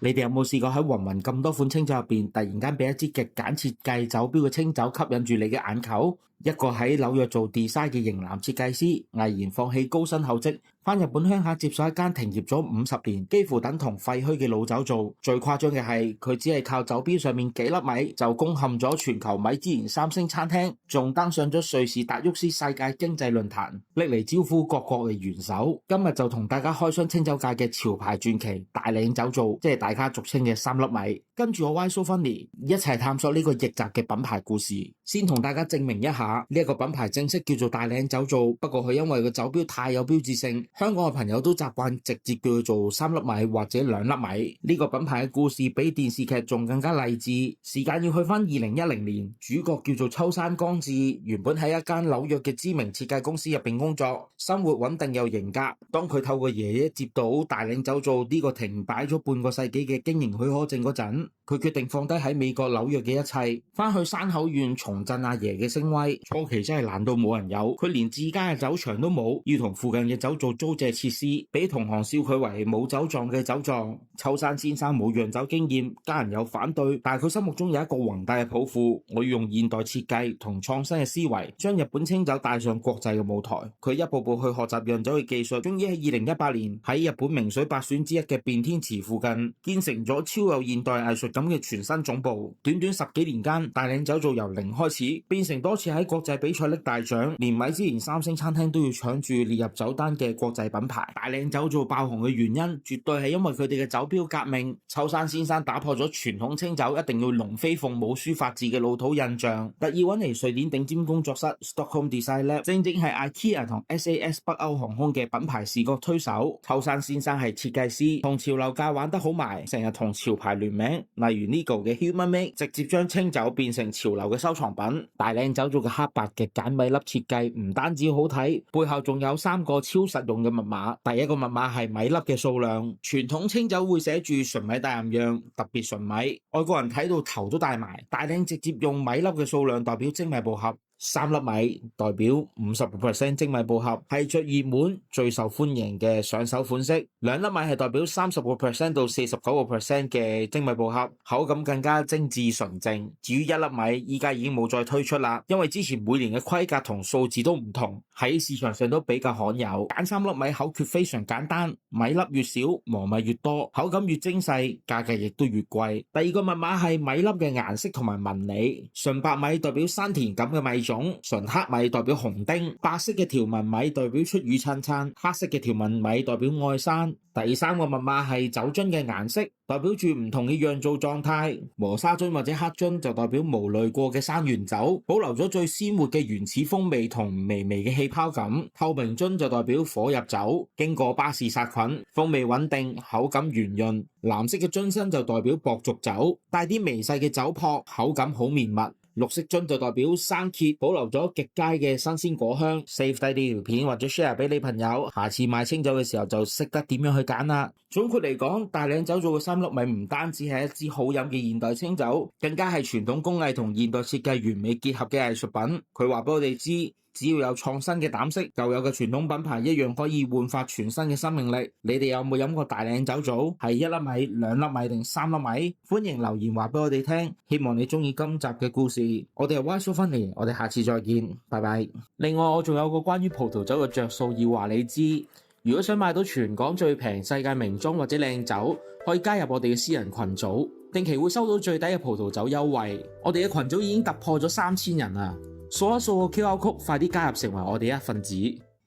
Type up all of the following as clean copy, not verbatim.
你哋有冇試過喺芸芸咁多款清酒入邊，突然間俾一支極簡設計酒標嘅清酒吸引住你嘅眼球？一個喺紐約做 design 嘅型男設計師，毅然放棄高薪厚職，返日本鄉下接手一間停業咗50年，幾乎等同廢墟嘅老酒造。最誇張嘅係，佢只係靠酒標上面幾粒米就攻陷咗全球米芝蓮3星餐廳，仲登上咗瑞士達沃斯世界經濟論壇，拎嚟招呼各國嘅元首。今日就同大家開箱清酒界嘅潮牌傳奇大嶺酒造，即係大家俗稱嘅3粒米。跟住我 Why So Funny 一齊探索呢個逆襲嘅品牌故事。先同大家證明一下，呢一個品牌正式叫做大嶺酒造，不過佢因為個酒標太有標誌性，香港嘅朋友都習慣直接叫佢做3粒米或者2粒米。呢個品牌嘅故事比電視劇仲更加勵志。時間要去翻2010年，主角叫做秋山剛志，原本喺一間紐約嘅知名設計公司入邊工作，生活穩定又型格。當佢透過爺爺接到大嶺酒造呢個停擺咗半個世紀嘅經營許可證嗰陣，佢決定放低喺美國紐約嘅一切，翻去山口縣重振阿爺嘅聲威。初期真係難到冇人有，佢連自家嘅酒場都冇，要同附近嘅酒造租借設施，俾同行笑佢為冇酒莊嘅酒莊。秋山先生冇釀酒經驗，家人有反對，但係佢心目中有一個宏大嘅抱負，我要用現代設計同創新嘅思維，將日本清酒帶上國際嘅舞台。佢一步步去學習釀酒嘅技術，終於喺2018年喺日本名水百選之一嘅變天池附近建成咗超有現代藝術感嘅全新總部。短短10幾年間，大嶺酒造由零開始，變成多次喺國際比賽拎大獎，連米芝蓮3星餐廳都要搶住列入酒單嘅國際品牌。大嶺酒造爆紅嘅原因，絕對係因為佢哋嘅酒標革命。秋山先生打破咗傳統清酒一定要龍飛鳳舞書法字嘅老土印象，特意揾嚟瑞典頂尖工作室 Stockholm Design Lab， 正正係 IKEA 同 SAS 北歐航空嘅品牌視覺推手。秋山先生係設計師，同潮流界玩得好埋，成日同潮牌聯名，例如 Nigo 嘅 Human Made， 直接將清酒變成潮流嘅收藏品。大嶺酒造嘅黑白嘅簡米粒設計唔單止好睇，背後仲有3個超實用嘅密碼。第一個密碼係米粒嘅數量，傳統清酒會寫住純米大吟釀，特別純米，外國人睇到頭都大埋。大嶺直接用米粒嘅數量代表精米步合。3粒米代表 50% 精米步合，係最熱門最受歡迎嘅上手款式。2粒米係代表 30% 到 49% 嘅精米步合，口感更加精緻純正。至於1粒米依家已經冇再推出啦，因為之前每年嘅規格同數字都唔同，喺市場上都比較罕有。揀3粒米口訣非常簡單，米粒越少磨米越多，口感越精細，價格亦都越貴。第二個密碼係米粒嘅顏色同埋紋理，純白米代表山田感嘅米種，純黑米代表紅丁，白色嘅條紋米代表出羽燦燦，黑色嘅條紋米代表愛山。第3個密碼係酒樽嘅顏色，代表住唔同嘅釀造狀態，磨砂樽或者黑樽就代表無濾過嘅生原酒，保留咗最鮮活嘅原始風味同微微嘅氣泡感。透明樽就代表火入酒，經過巴氏殺菌，風味穩定，口感圓潤。藍色嘅樽身就代表薄濁酒，帶啲微細嘅酒粕，口感好綿密。綠色樽就代表生揭，保留咗極佳嘅新鮮果香。save 低呢條片或者 share 俾你朋友，下次買清酒嘅時候就識得點樣去揀啦。總括嚟講，大嶺酒造嘅3粒米唔單止係一支好飲嘅現代清酒，更加係傳統工藝同現代設計完美結合嘅藝術品。佢話俾我哋知，只要有創新嘅膽識，舊有嘅傳統品牌一樣可以煥發全新嘅生命力。你哋有冇飲過大嶺酒造？係1粒米、2粒米定3粒米？歡迎留言話俾我哋聽。希望你中意今集嘅故事。我哋係 Why So Funny，我哋下次再見，拜拜。另外，我仲有個關於葡萄酒嘅着數要話你知。如果想買到全港最平世界名莊或者靚酒，可以加入我哋嘅私人群組，定期會收到最抵嘅葡萄酒優惠。我哋嘅群組已經突破咗3000人啦，掃一掃個 QR code，快啲加入成為我哋一份子。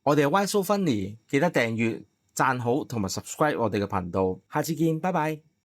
我哋係 Why So Funny，記得訂閱、讚好同埋 subscribe 我哋嘅頻道。下次見，拜拜。